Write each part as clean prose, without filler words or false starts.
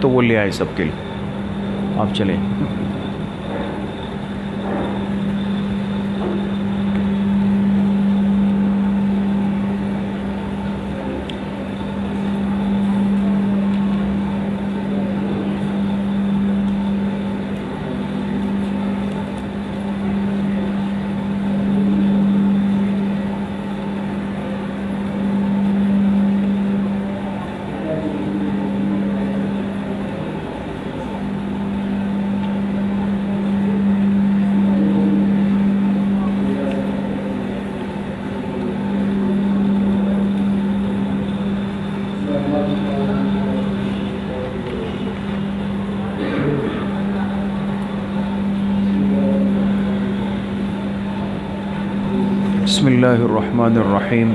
تو وہ لے آئے سب کے لیے. آپ چلیں. بسم اللہ الرحمن الرحیم.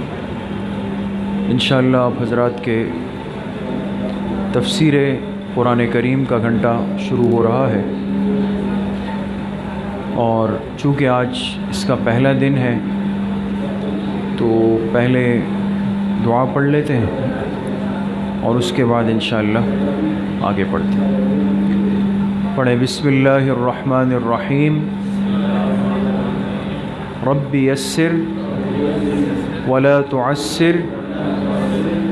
انشاءاللہ آپ حضرات کے تفسیر قرآن کریم کا گھنٹہ شروع ہو رہا ہے، اور چونکہ آج اس کا پہلا دن ہے تو پہلے دعا پڑھ لیتے ہیں اور اس کے بعد انشاءاللہ آگے پڑھتے ہیں. پڑھیں بسم اللہ الرحمن الرحیم. رب یسر ولا تعسر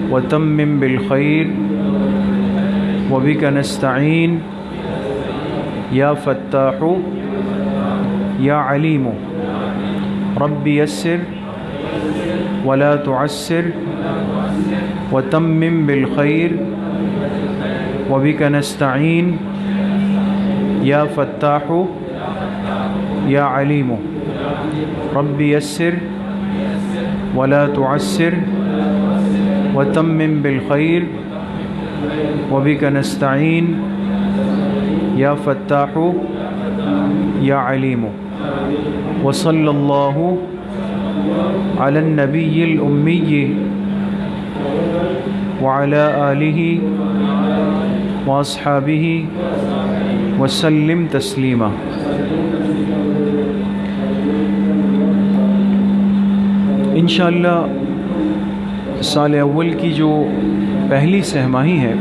وتمم بالخیر وبک نستعین یا فتاح یا علیم. رب یسر ولا تعسر وتمم بالخیر وبک نستعین یا فتاح یا علیم. رب یسر ولا تعسر وتمم بالخیر وبک نستعین یا فتاح یا علیم. وصلی اللہ علی النبی الامی وعلی آلہ واصحابہ وسلم تسلیما. انشاءاللہ سال اول کی جو پہلی سہ-ماہی ہے،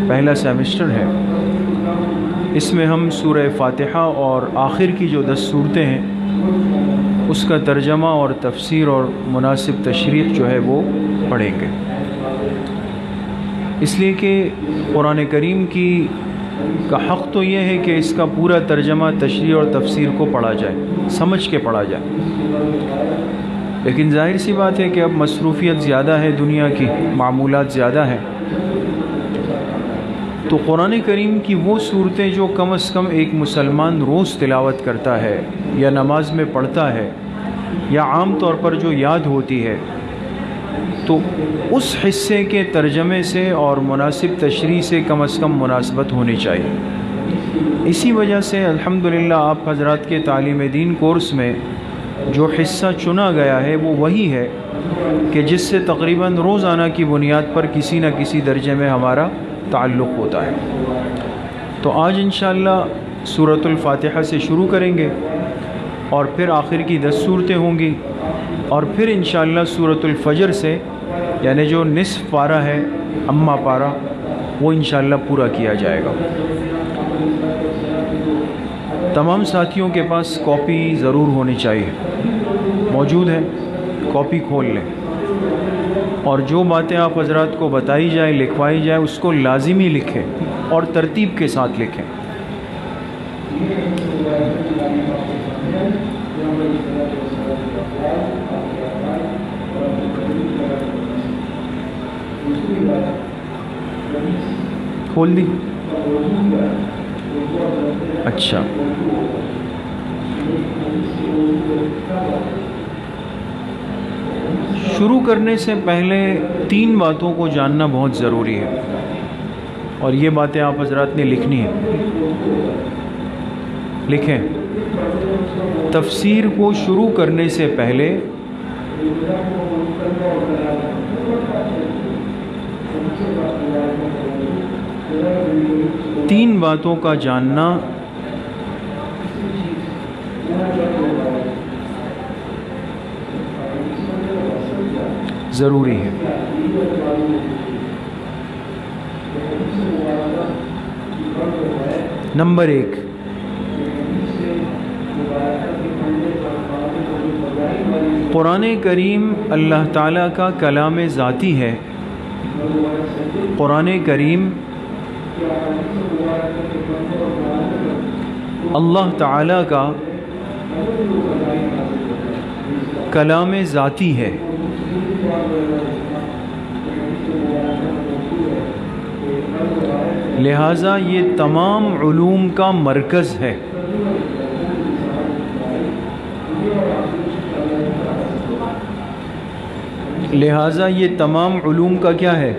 پہلا سیمسٹر ہے، اس میں ہم سورہ فاتحہ اور آخر کی جو 10 صورتیں ہیں اس کا ترجمہ اور تفسیر اور مناسب تشریح جو ہے وہ پڑھیں گے. اس لیے کہ قرآن کریم کا حق تو یہ ہے کہ اس کا پورا ترجمہ، تشریح اور تفسیر کو پڑھا جائے، سمجھ کے پڑھا جائے. لیکن ظاہر سی بات ہے کہ اب مصروفیت زیادہ ہے، دنیا کی معمولات زیادہ ہیں، تو قرآن کریم کی وہ صورتیں جو کم از کم ایک مسلمان روز تلاوت کرتا ہے یا نماز میں پڑھتا ہے یا عام طور پر جو یاد ہوتی ہے، تو اس حصے کے ترجمے سے اور مناسب تشریح سے کم از کم مناسبت ہونی چاہیے. اسی وجہ سے الحمدللہ آپ حضرات کے تعلیم دین کورس میں جو حصہ چنا گیا ہے وہ وہی ہے کہ جس سے تقریباً روزانہ کی بنیاد پر کسی نہ کسی درجے میں ہمارا تعلق ہوتا ہے. تو آج انشاءاللہ سورۃ الفاتحہ سے شروع کریں گے اور پھر آخر کی 10 صورتیں ہوں گی، اور پھر انشاءاللہ سورۃ الفجر سے، یعنی جو نصف پارہ ہے، اما پارہ، وہ انشاءاللہ پورا کیا جائے گا. تمام ساتھیوں کے پاس کاپی ضرور ہونی چاہیے. موجود ہے؟ کاپی کھول لیں، اور جو باتیں آپ حضرات کو بتائی جائیں، لکھوائی جائیں، اس کو لازمی لکھیں اور ترتیب کے ساتھ لکھیں. کھول دی؟ اچھا. شروع کرنے سے پہلے 3 باتوں کو جاننا بہت ضروری ہے، اور یہ باتیں آپ حضرات نے لکھنی ہیں. لکھیں. تفسیر کو شروع کرنے سے پہلے تین باتوں کا جاننا ضروری ہے. نمبر 1، قرآن کریم اللہ تعالیٰ کا کلام ذاتی ہے۔ قرآن کریم اللہ تعالیٰ کا کلام ذاتی ہے۔ لہٰذا یہ تمام علوم کا مرکز ہے۔ لہٰذا یہ تمام علوم کا کیا ہے؟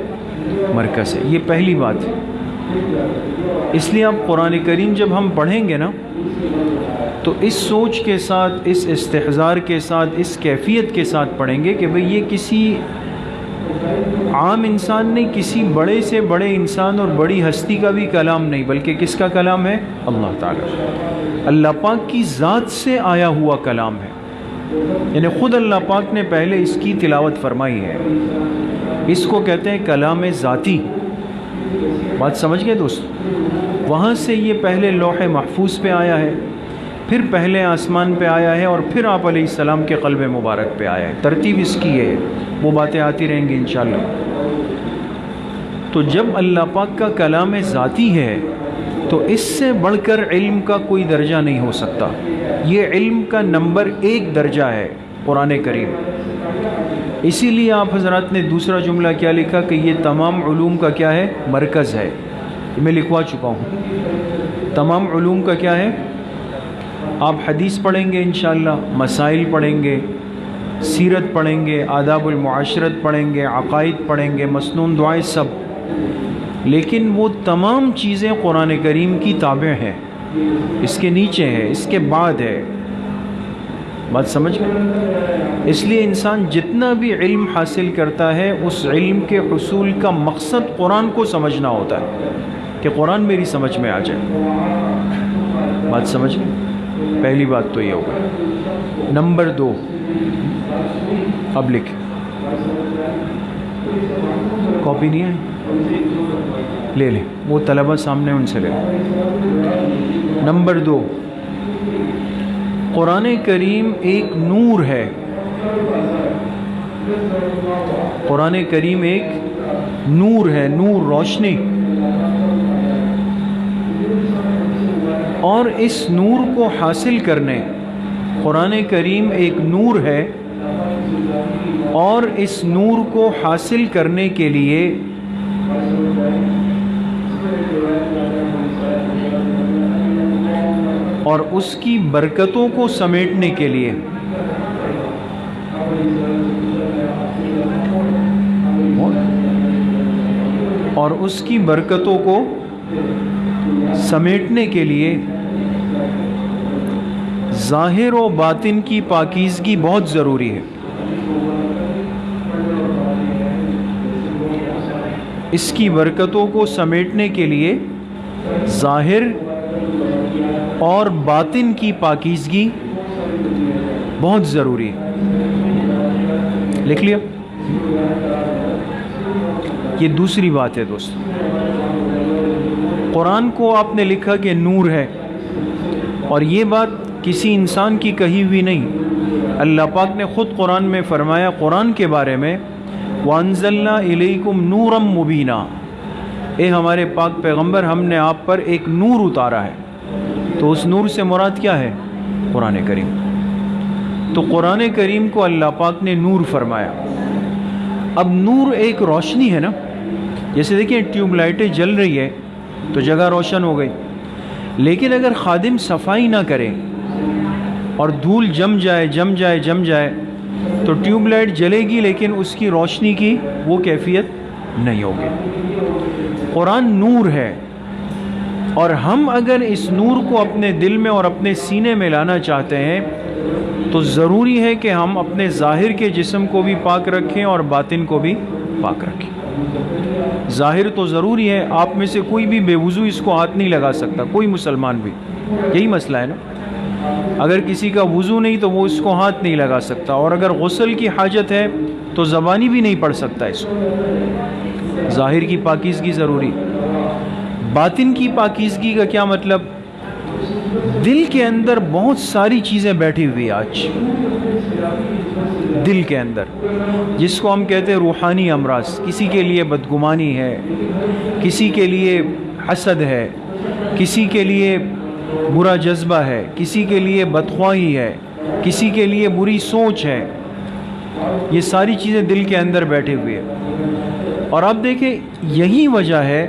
مرکز ہے۔ یہ پہلی بات ہے۔ اس لیے آپ قرآن کریم جب ہم پڑھیں گے نا تو اس سوچ کے ساتھ، اس استحضار کے ساتھ، اس کیفیت کے ساتھ پڑھیں گے کہ بھئی یہ کسی عام انسان نہیں، کسی بڑے سے بڑے انسان اور بڑی ہستی کا بھی کلام نہیں، بلکہ کس کا کلام ہے؟ اللہ تعالیٰ، اللہ پاک کی ذات سے آیا ہوا کلام ہے۔ یعنی خود اللہ پاک نے پہلے اس کی تلاوت فرمائی ہے۔ اس کو کہتے ہیں کلام ذاتی۔ بات سمجھ گئے دوست؟ وہاں سے یہ پہلے لوح محفوظ پہ آیا ہے، پھر پہلے آسمان پہ آیا ہے، اور پھر آپ علیہ السلام کے قلب مبارک پہ آیا ہے۔ ترتیب اس کی ہے، وہ باتیں آتی رہیں گی انشاءاللہ۔ تو جب اللہ پاک کا کلام ذاتی ہے تو اس سے بڑھ کر علم کا کوئی درجہ نہیں ہو سکتا۔ یہ علم کا نمبر 1 درجہ ہے قرآن کریم۔ اسی لیے آپ حضرات نے دوسرا جملہ کیا لکھا کہ یہ تمام علوم کا کیا ہے؟ مرکز ہے۔ میں لکھوا چکا ہوں۔ تمام علوم کا کیا ہے؟ آپ حدیث پڑھیں گے انشاءاللہ، مسائل پڑھیں گے، سیرت پڑھیں گے، آداب المعاشرت پڑھیں گے، عقائد پڑھیں گے، مسنون دعائیں، سب، لیکن وہ تمام چیزیں قرآن کریم کی تابع ہیں، اس کے نیچے ہے، اس کے بعد ہے۔ بات سمجھ گئے؟ اس لیے انسان جتنا بھی علم حاصل کرتا ہے اس علم کے حصول کا مقصد قرآن کو سمجھنا ہوتا ہے کہ قرآن میری سمجھ میں آ جائے۔ بات سمجھ گئے؟ پہلی بات تو یہ ہوگا۔ نمبر 2، اب لکھ، کاپی نہیں ہے؟ لے لیں، وہ طلبہ سامنے، ان سے لے لیں۔ نمبر 2، قرآن کریم ایک نور ہے۔ قرآن کریم ایک نور ہے، نور، روشنی، اور اس نور کو حاصل کرنے، قرآن کریم ایک نور ہے، اور اس نور کو حاصل کرنے کے لیے اور اس کی برکتوں کو سمیٹنے کے لیے اور اس کی برکتوں کو سمیٹنے کے لیے ظاہر و باطن کی پاکیزگی بہت ضروری ہے۔ اس کی برکتوں کو سمیٹنے کے لیے ظاہر اور باطن کی پاکیزگی بہت ضروری ہے۔ لکھ لیا؟ یہ دوسری بات ہے دوست۔ قرآن کو آپ نے لکھا کہ نور ہے، اور یہ بات کسی انسان کی کہی ہوئی نہیں، اللہ پاک نے خود قرآن میں فرمایا قرآن کے بارے میں، وَأَنزَلْنَا إِلَيْكُمْ نُورًا مُبِينًا، اے ہمارے پاک پیغمبر، ہم نے آپ پر ایک نور اتارا ہے۔ تو اس نور سے مراد کیا ہے؟ قرآن کریم۔ تو قرآن کریم کو اللہ پاک نے نور فرمایا۔ اب نور ایک روشنی ہے نا، جیسے دیکھیں ٹیوب لائٹیں جل رہی ہے تو جگہ روشن ہو گئی، لیکن اگر خادم صفائی نہ کرے اور دھول جم جائے تو ٹیوب لائٹ جلے گی لیکن اس کی روشنی کی وہ کیفیت نہیں ہوگی۔ قرآن نور ہے، اور ہم اگر اس نور کو اپنے دل میں اور اپنے سینے میں لانا چاہتے ہیں تو ضروری ہے کہ ہم اپنے ظاہر کے جسم کو بھی پاک رکھیں اور باطن کو بھی پاک رکھیں۔ ظاہر تو ضروری ہے، آپ میں سے کوئی بھی بے وضو اس کو ہاتھ نہیں لگا سکتا، کوئی مسلمان بھی، یہی مسئلہ ہے نا۔ اگر کسی کا وضو نہیں تو وہ اس کو ہاتھ نہیں لگا سکتا، اور اگر غسل کی حاجت ہے تو زبانی بھی نہیں پڑھ سکتا اس کو۔ ظاہر کی پاکیزگی ضروری۔ باطن کی پاکیزگی کا کیا مطلب؟ دل کے اندر بہت ساری چیزیں بیٹھی ہوئی آج دل کے اندر، جس کو ہم کہتے ہیں روحانی امراض. کسی کے لیے بدگمانی ہے، کسی کے لیے حسد ہے، کسی کے لیے برا جذبہ ہے، کسی کے لیے بدخواہی ہے، کسی کے لیے بری سوچ ہے. یہ ساری چیزیں دل کے اندر بیٹھی ہوئی ہیں. اور آپ دیکھیں یہی وجہ ہے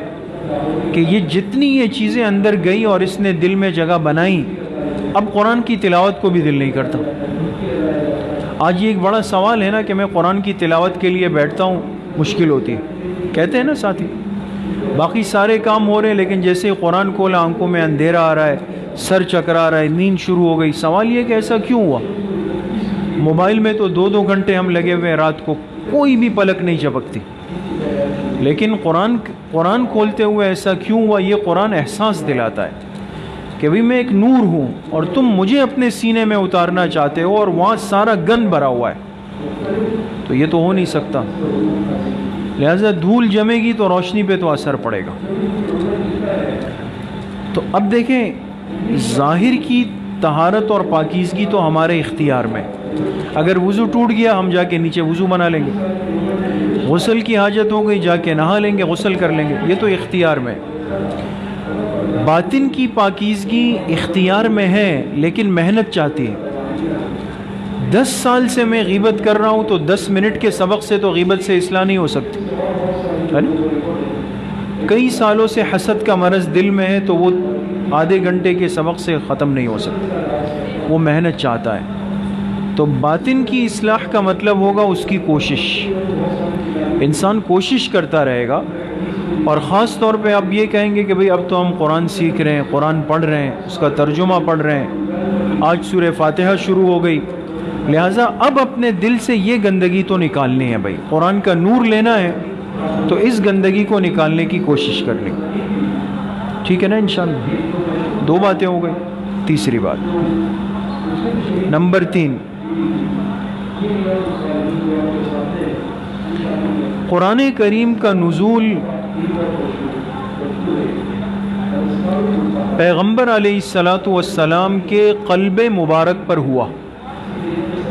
کہ یہ جتنی یہ چیزیں اندر گئی اور اس نے دل میں جگہ بنائی، اب قرآن کی تلاوت کو بھی دل نہیں کرتا. آج یہ ایک بڑا سوال ہے نا کہ میں قرآن کی تلاوت کے لیے بیٹھتا ہوں، مشکل ہوتی ہے. کہتے ہیں نا ساتھی، باقی سارے کام ہو رہے ہیں لیکن جیسے قرآن کھولا آنکھوں میں اندھیرا آ رہا ہے، سر چکرا رہا ہے، نیند شروع ہو گئی. سوال یہ کہ ایسا کیوں ہوا؟ موبائل میں تو 2 گھنٹے ہم لگے ہوئے ہیں رات کو، کوئی بھی پلک نہیں جھپکتی. لیکن قرآن کھولتے ہوئے ایسا کیوں ہوا؟ یہ قرآن احساس دلاتا ہے کہ بھئی میں ایک نور ہوں اور تم مجھے اپنے سینے میں اتارنا چاہتے ہو اور وہاں سارا گند بھرا ہوا ہے، تو یہ تو ہو نہیں سکتا. لہذا دھول جمے گی تو روشنی پہ تو اثر پڑے گا. تو اب دیکھیں ظاہر کی طہارت اور پاکیزگی تو ہمارے اختیار میں. اگر وضو ٹوٹ گیا ہم جا کے نیچے وضو بنا لیں گے، غسل کی حاجت ہو گئی جا کے نہا لیں گے، غسل کر لیں گے، یہ تو اختیار میں. باطن کی پاکیزگی اختیار میں ہے لیکن محنت چاہتی ہے. 10 سال سے میں غیبت کر رہا ہوں تو 10 منٹ کے سبق سے تو غیبت سے اصلاح نہیں ہو سکتی ہے نا؟ کئی سالوں سے حسد کا مرض دل میں ہے تو وہ آدھے گھنٹے کے سبق سے ختم نہیں ہو سکتا، وہ محنت چاہتا ہے. تو باطن کی اصلاح کا مطلب ہوگا اس کی کوشش. انسان کوشش کرتا رہے گا. اور خاص طور پہ آپ یہ کہیں گے کہ بھئی اب تو ہم قرآن سیکھ رہے ہیں، قرآن پڑھ رہے ہیں، اس کا ترجمہ پڑھ رہے ہیں، آج سورہ فاتحہ شروع ہو گئی، لہٰذا اب اپنے دل سے یہ گندگی تو نکالنی ہے. بھائی قرآن کا نور لینا ہے تو اس گندگی کو نکالنے کی کوشش کرنی. ٹھیک ہے نا؟ انشاءاللہ 2 باتیں ہو گئی. تیسری بات، نمبر 3، قرآن کریم کا نزول پیغمبر علیہ السلام کے قلب مبارک پر ہوا.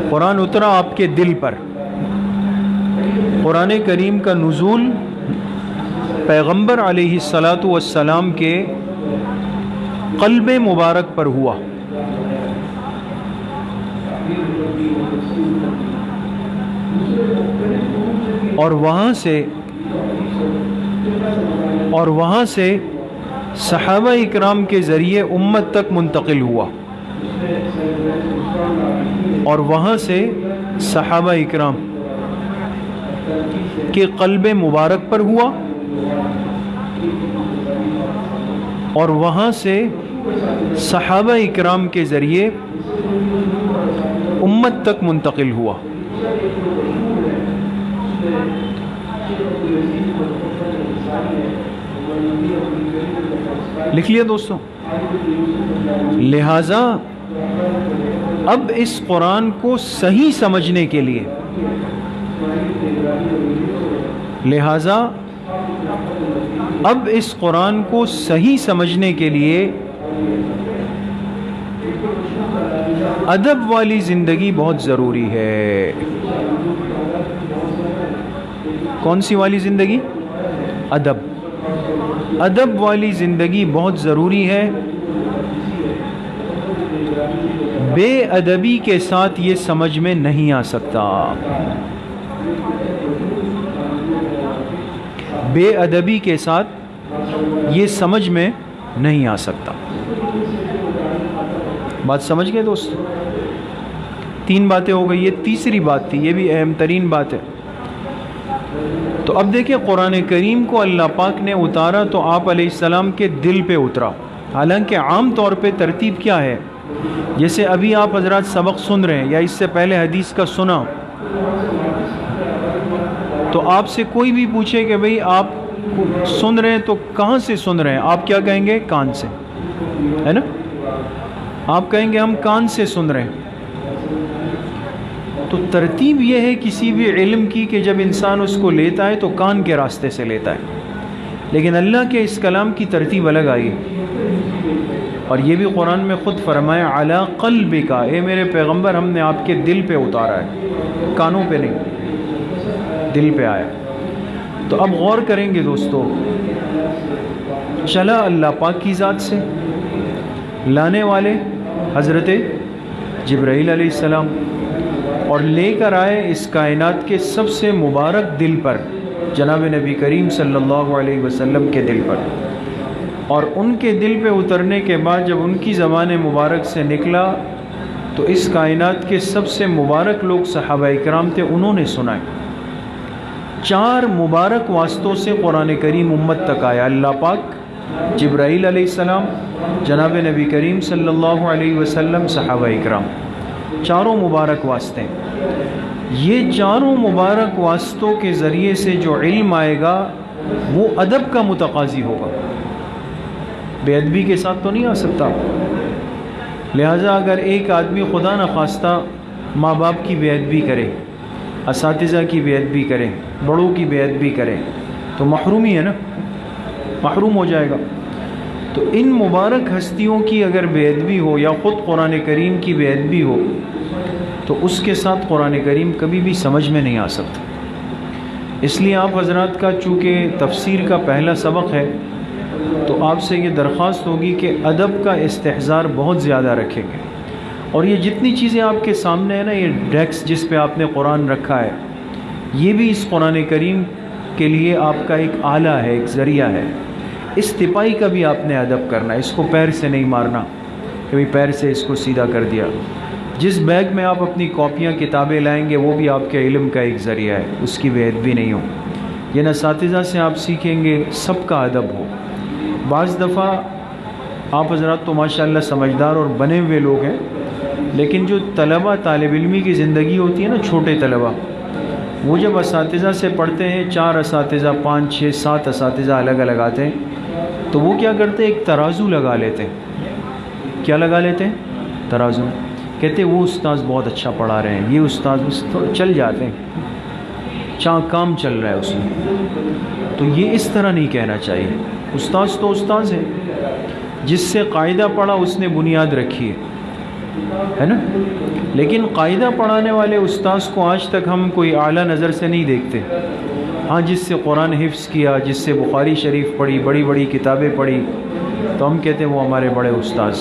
قرآن اترا آپ کے دل پر. قرآن کریم کا نزول پیغمبر علیہ السلام کے قلب مبارک پر ہوا. اور وہاں سے صحابہ اکرام کے ذریعے امت تک منتقل ہوا. اور وہاں سے صحابہ اکرام کے قلب مبارک پر ہوا اور وہاں سے صحابہ اکرام کے ذریعے امت تک منتقل ہوا. لکھ لیا دوستوں؟ لہذا اب اس قرآن کو صحیح سمجھنے کے لیے ادب والی زندگی بہت ضروری ہے. کون سی والی زندگی؟ ادب والی زندگی بہت ضروری ہے. بے ادبی کے ساتھ یہ سمجھ میں نہیں آ سکتا. بے ادبی کے ساتھ یہ سمجھ میں نہیں آ سکتا. بات سمجھ گئے دوست؟ 3 باتیں ہو گئی. یہ تیسری بات تھی، یہ بھی اہم ترین بات ہے. تو اب دیکھیں قرآن کریم کو اللہ پاک نے اتارا تو آپ علیہ السلام کے دل پہ اترا. حالانکہ عام طور پہ ترتیب کیا ہے؟ جیسے ابھی آپ حضرات سبق سن رہے ہیں یا اس سے پہلے حدیث کا سنا، تو آپ سے کوئی بھی پوچھے کہ بھئی آپ سن رہے ہیں تو کہاں سے سن رہے ہیں، آپ کیا کہیں گے؟ کان سے، ہے نا؟ آپ کہیں گے ہم کان سے سن رہے ہیں. تو ترتیب یہ ہے کسی بھی علم کی کہ جب انسان اس کو لیتا ہے تو کان کے راستے سے لیتا ہے. لیکن اللہ کے اس کلام کی ترتیب الگ آئی، اور یہ بھی قرآن میں خود فرمایا علی قلبک، اے میرے پیغمبر ہم نے آپ کے دل پہ اتارا ہے، کانوں پہ نہیں، دل پہ آیا۔ تو اب غور کریں گے دوستو، چلا اللہ پاک کی ذات سے، لانے والے حضرت جبرائیل علیہ السلام، اور لے کر آئے اس کائنات کے سب سے مبارک دل پر، جناب نبی کریم صلی اللہ علیہ وسلم کے دل پر، اور ان کے دل پہ اترنے کے بعد جب ان کی زبان مبارک سے نکلا تو اس کائنات کے سب سے مبارک لوگ صحابہ اکرام تھے، انہوں نے سنا۔ 4 مبارک واسطوں سے قرآن کریم امت تک آیا، اللہ پاک، جبرائیل علیہ السلام، جناب نبی کریم صلی اللہ علیہ وسلم، صحابہ اکرام، 4 مبارک واسطے۔ یہ 4 مبارک واسطوں کے ذریعے سے جو علم آئے گا وہ ادب کا متقاضی ہوگا، بے ادبی کے ساتھ تو نہیں آ سکتا۔ لہٰذا اگر ایک آدمی خدا نخواستہ ماں باپ کی بے ادبی کرے، اساتذہ کی بے ادبی کرے، بڑوں کی بے ادبی کرے تو محرومی ہے نا، محروم ہو جائے گا۔ تو ان مبارک ہستیوں کی اگر بے ادبی ہو یا خود قرآن کریم کی بے ادبی ہو تو اس کے ساتھ قرآن کریم کبھی بھی سمجھ میں نہیں آ سکتا۔ اس لیے آپ حضرات کا چونکہ تفسیر کا پہلا سبق ہے تو آپ سے یہ درخواست ہوگی کہ ادب کا استحضار بہت زیادہ رکھیں گے، اور یہ جتنی چیزیں آپ کے سامنے ہیں نا، یہ ڈیسک جس پہ آپ نے قرآن رکھا ہے، یہ بھی اس قرآن کریم کے لیے آپ کا ایک آلہ ہے، ایک ذریعہ ہے۔ اس تپائی کا بھی آپ نے ادب کرنا ہے، اس کو پیر سے نہیں مارنا کہ بھئی پیر سے اس کو سیدھا کر دیا۔ جس بیگ میں آپ اپنی کاپیاں کتابیں لائیں گے وہ بھی آپ کے علم کا ایک ذریعہ ہے، اس کی بے ادبی نہیں ہو۔ یہ اساتذہ سے آپ سیکھیں گے، سب کا ادب ہو۔ بعض دفعہ آپ حضرات تو ماشاءاللہ سمجھدار اور بنے ہوئے لوگ ہیں، لیکن جو طلبہ، طالب علمی کی زندگی ہوتی ہے نا، چھوٹے طلبہ، وہ جب اساتذہ سے پڑھتے ہیں، 4 اساتذہ، 5، 6، 7 اساتذہ الگ الگ آتے ہیں، تو وہ کیا کرتے ہیں، ایک ترازو لگا لیتے ہیں۔ کیا لگا لیتے ہیں؟ ترازو۔ کہتے ہیں وہ استاذ بہت اچھا پڑھا رہے ہیں، یہ استاذ چل جاتے ہیں، کام چل رہا ہے اس میں۔ تو یہ اس طرح نہیں کہنا چاہیے۔ استاذ تو استاذ ہے، جس سے قاعدہ پڑھا اس نے بنیاد رکھی ہے نا، لیکن قاعدہ پڑھانے والے استاذ کو آج تک ہم کوئی اعلیٰ نظر سے نہیں دیکھتے۔ ہاں، جس سے قرآن حفظ کیا، جس سے بخاری شریف پڑھی، بڑی بڑی کتابیں پڑھی، تو ہم کہتے ہیں وہ ہمارے بڑے استاذ۔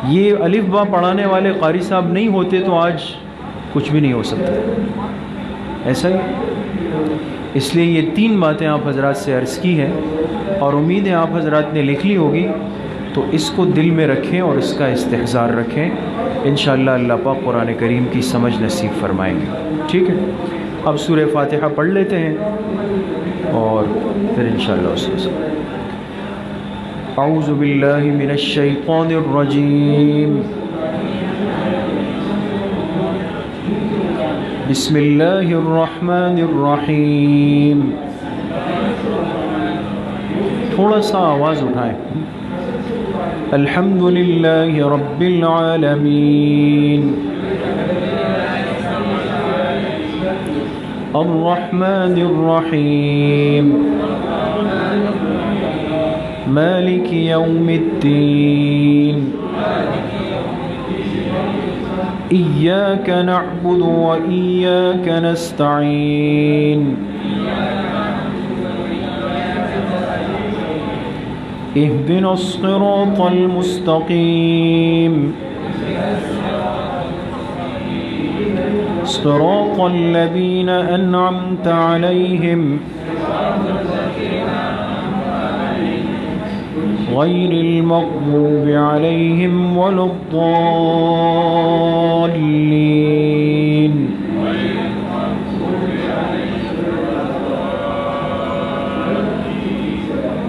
یہ الف با پڑھانے والے قاری صاحب نہیں ہوتے تو آج کچھ بھی نہیں ہو سکتا، ایسا ہی۔ اس لیے یہ 3 باتیں آپ حضرات سے عرض کی ہیں، اور امید ہے آپ حضرات نے لکھ لی ہوگی، تو اس کو دل میں رکھیں اور اس کا استحضار رکھیں، انشاءاللہ اللہ پاک قرآن کریم کی سمجھ نصیب فرمائیں گے۔ ٹھیک ہے، اب سورہ فاتحہ پڑھ لیتے ہیں اور پھر انشاءاللہ اس کے ساتھ۔ اعوذ باللہ من الشیطان الرجیم، بسم اللہ الرحمن الرحیم۔ تھوڑا سا آواز اٹھائیں۔ الحمد للہ رب العالمین، الرحمن الرحیم، مالک یوم الدین، ایاک نعبد و ایاک نستعین، اهدنا الصراط المستقیم، صراط الذین انعمت علیہم غیر المغضوب علیہم ولا الضالین۔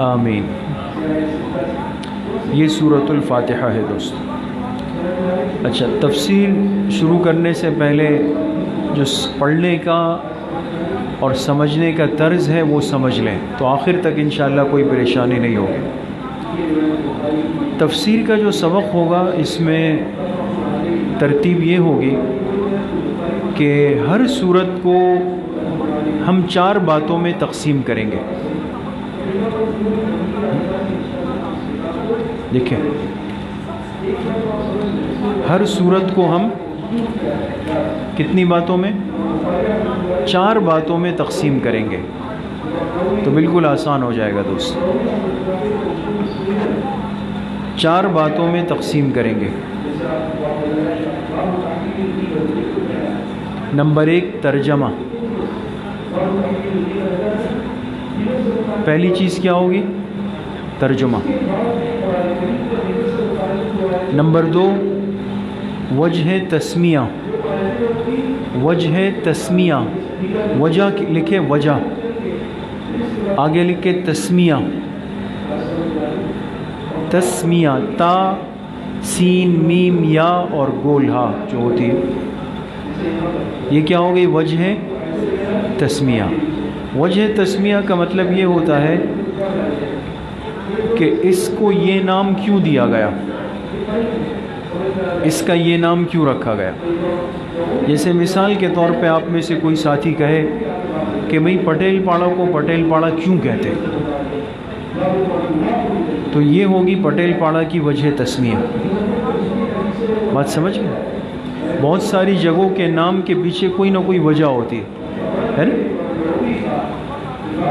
آمین۔ یہ سورۃ الفاتحہ ہے دوست۔ اچھا، تفسیر شروع کرنے سے پہلے جو پڑھنے کا اور سمجھنے کا طرز ہے وہ سمجھ لیں، تو آخر تک انشاءاللہ کوئی پریشانی نہیں ہوگی۔ تفسیر کا جو سبق ہوگا اس میں ترتیب یہ ہوگی کہ ہر سورت کو ہم 4 باتوں میں تقسیم کریں گے۔ دیکھیں ہر صورت کو ہم کتنی باتوں میں؟ 4 باتوں میں تقسیم کریں گے تو بالکل آسان ہو جائے گا دوست. 4 باتوں میں تقسیم کریں گے. نمبر 1 ترجمہ. پہلی چیز کیا ہوگی؟ ترجمہ. نمبر 2 وجہ تسمیہ. وجہ تسمیہ، وجہ لکھے وجہ، آگے لکھے تسمیہ. تسمیہ تا سین میم یا اور گول ہا جو ہوتی ہے، یہ کیا ہو گئی؟ وجہ تسمیہ. وجہ تسمیہ کا مطلب یہ ہوتا ہے کہ اس کو یہ نام کیوں دیا گیا، اس کا یہ نام کیوں رکھا گیا. جیسے مثال کے طور پہ آپ میں سے کوئی ساتھی کہے کہ بھئی پٹیل پاڑا کو پٹیل پاڑا کیوں کہتے ہیں، تو یہ ہوگی پٹیل پاڑا کی وجہ تسمیہ. بات سمجھ گئے؟ بہت ساری جگہوں کے نام کے پیچھے کوئی نہ کوئی وجہ ہوتی ہے نا.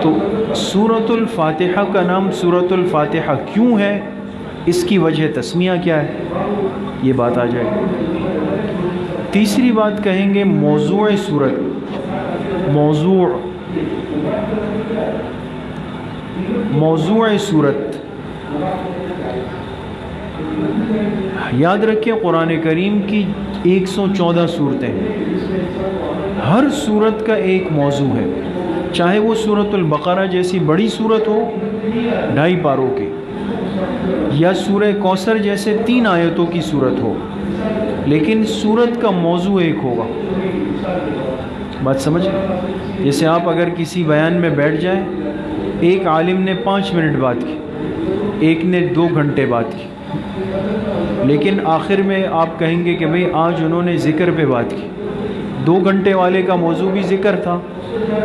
تو سورۃ الفاتحہ کا نام سورۃ الفاتحہ کیوں ہے، اس کی وجہ تسمیہ کیا ہے، یہ بات آ جائے گی. تیسری بات کہیں گے موضوع سورت. موضوع سورت. یاد رکھیں قرآن کریم کی 114 صورتیں، ہر صورت کا ایک موضوع ہے، چاہے وہ سورۃ البقرہ جیسی بڑی صورت ہو 2.5 پاروں کی، یا سورہ کوثر جیسے 3 آیتوں کی صورت ہو، لیکن صورت کا موضوع ایک ہوگا. بات سمجھ؟ جیسے آپ اگر کسی بیان میں بیٹھ جائیں، ایک عالم نے 5 منٹ بات کی، ایک نے 2 گھنٹے بات کی، لیکن آخر میں آپ کہیں گے کہ بھئی آج انہوں نے ذکر پہ بات کی. 2 گھنٹے والے کا موضوع بھی ذکر تھا،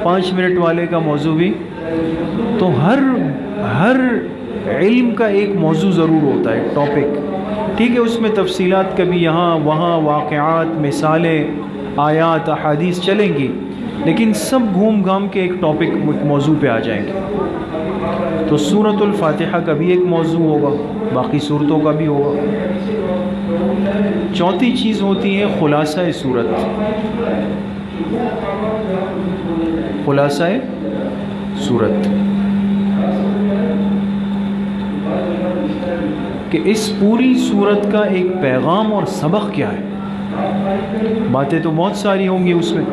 5 منٹ والے کا موضوع بھی. تو ہر علم کا ایک موضوع ضرور ہوتا ہے، ٹاپک. ٹھیک ہے، اس میں تفصیلات کبھی یہاں وہاں، واقعات، مثالیں، آیات، احادیث چلیں گی، لیکن سب گھوم گھام کے ایک ٹاپک موضوع پہ آ جائیں گے. تو سورۃ الفاتحہ کا بھی ایک موضوع ہوگا، باقی صورتوں کا بھی ہوگا. چوتھی چیز ہوتی ہے خلاصہ صورت. خلاصہ صورت کہ اس پوری صورت کا ایک پیغام اور سبق کیا ہے. باتیں تو بہت ساری ہوں گی اس میں،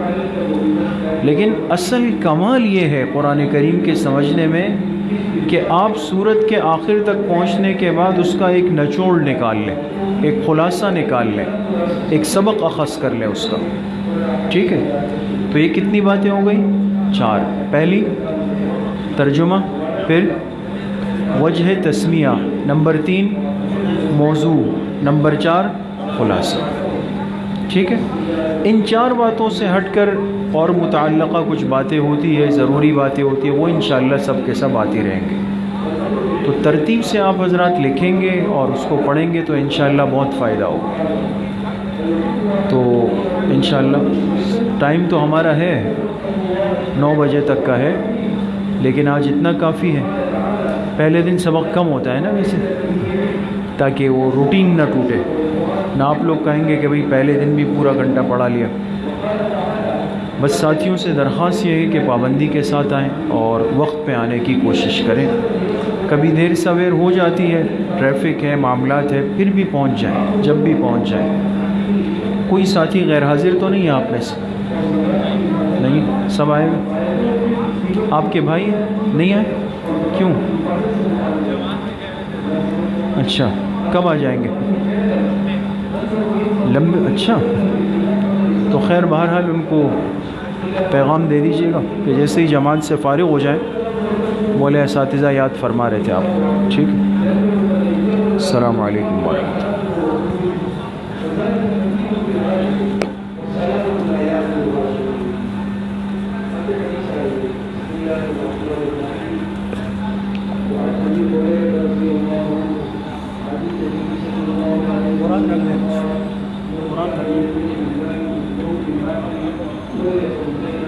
لیکن اصل کمال یہ ہے قرآن کریم کے سمجھنے میں کہ آپ صورت کے آخر تک پہنچنے کے بعد اس کا ایک نچوڑ نکال لیں، ایک خلاصہ نکال لیں، ایک سبق اخذ کر لیں اس کا. ٹھیک ہے، تو یہ کتنی باتیں ہو گئی؟ 4. پہلی ترجمہ، پھر وجہ تسمیہ، نمبر 3 موضوع، نمبر 4 خلاصہ. ٹھیک ہے، ان 4 باتوں سے ہٹ کر اور متعلقہ کچھ باتیں ہوتی ہے، ضروری باتیں ہوتی ہیں، وہ انشاءاللہ سب کے سب آتی رہیں گے. تو ترتیب سے آپ حضرات لکھیں گے اور اس کو پڑھیں گے تو انشاءاللہ بہت فائدہ ہوگا. تو انشاءاللہ ٹائم تو ہمارا ہے 9 بجے تک کا ہے، لیکن آج اتنا کافی ہے. پہلے دن سبق کم ہوتا ہے نا ویسے، تاکہ وہ روٹین نہ ٹوٹے، نہ آپ لوگ کہیں گے کہ بھئی پہلے دن بھی پورا گھنٹہ پڑھا لیا. بس ساتھیوں سے درخواست یہ ہے کہ پابندی کے ساتھ آئیں اور وقت پہ آنے کی کوشش کریں. کبھی دیر سویر ہو جاتی ہے، ٹریفک ہے، معاملات ہے، پھر بھی پہنچ جائیں، جب بھی پہنچ جائیں. کوئی ساتھی غیر حاضر تو نہیں ہے آپ میں سے؟ نہیں، سب آئے ہوئے. آپ کے بھائی نہیں آئے؟ کیوں؟ اچھا، کب آ جائیں گے؟ اچھا، تو خیر بہرحال ان کو پیغام دے دیجیے گا کہ جیسے ہی جماعت سے فارغ ہو جائیں، بولے اساتذہ یاد فرما رہے تھے آپ. ٹھیک ہے، السلام علیکم ورحمۃ اللہ. قرآن رکھ دیں قرآن رکھ دیں